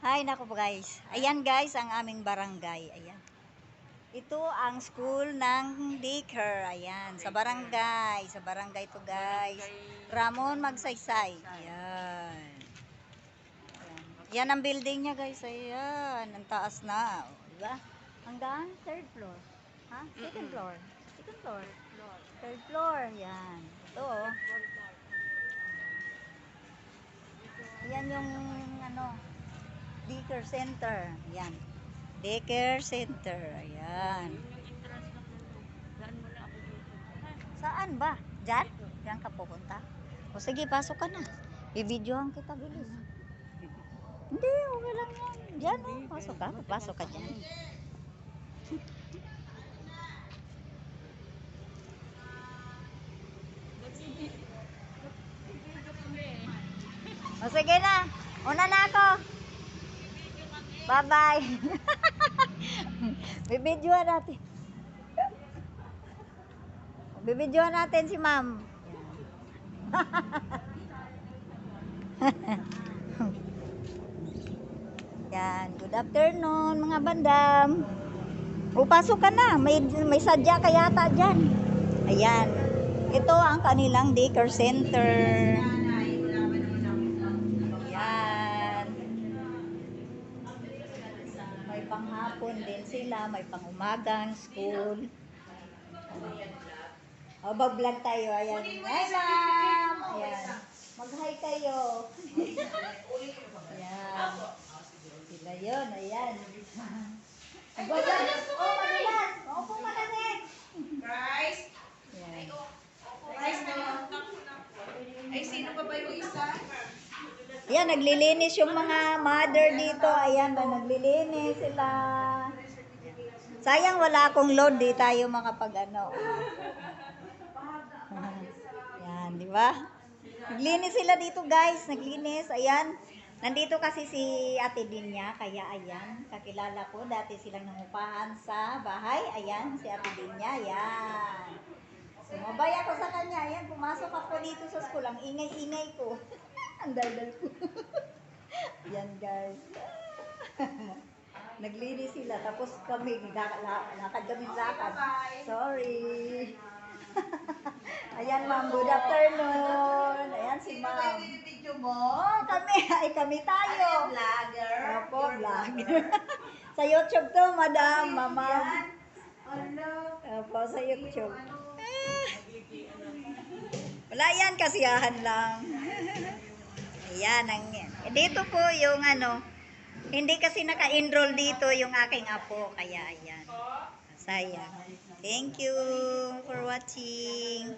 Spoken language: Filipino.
Hi, naku guys. Ayan guys, ang aming barangay. Ayan. Ito ang school ng daycare. Ayan, sa barangay. Sa barangay to guys. Ramon Magsaysay. Ayan. Yan ang building niya guys. Ayan, ang taas na. Diba? Hanggang third floor. Ha? Second floor. Second floor. Third floor. Yan. Ito oh. Ayan yung ano, daycare center. Ayan. Daycare center. Ayan. Saan ba? Diyan? Diyan ka pupunta? O sige, pasok ka na. Bibidyohan kita, bilis. Hindi, okay lang yan. Diyan, oh. Pasok ka. Pasok ka dyan. O sige na. Una na ako. Bye-bye. Bibidyohan natin. Bibidyohan natin si ma'am. Yan. Good afternoon mga bandam. O pasok ka na. May sadya ka yata dyan. Ayan. Ito ang kanilang daycare center. Ayan. May panghapon din sila. May pangumagang school. O, mag-vlog tayo. Ayan. Hi, ma'am. Ayan. Mag-hi kayo. Ayan. Sila yun. Ayan. Oh, madulas. Opo, malasin. Guys, Ayan. guys, ay, sino pa ba yung isa? Ayan, naglilinis yung mga mother dito. Ayan, naglilinis sila. Sayang wala akong load. Di tayo makapag ano. Ayan, di ba? Naglinis sila dito guys. Naglinis. Ayan. Nandito kasi si Ate Dinya. Kaya ayan, kakilala ko. Dati silang nangupahan sa bahay. Ayan, si Ate Dinya. Ayan. Sumabay ako sa kanya. Ayan, pumasok ako dito sa school. Ang ingay-ingay ko. Ang daldal ko. Yan guys. Naglinis sila. Tapos kami, lakad kami lakad. Sorry. Ayan ma'am, good afternoon. Ayan si ma'am. Yung video mo? Oh, kami tayo. Vlogger. Opo, vlogger. Sa YouTube to, madam, mama. Hello. Opo, sa YouTube. Wala yan, kasiyahan lang. Ayan, dito po yung ano, hindi kasi naka-enroll dito yung aking apo, kaya ayan. Sayang. Thank you for watching.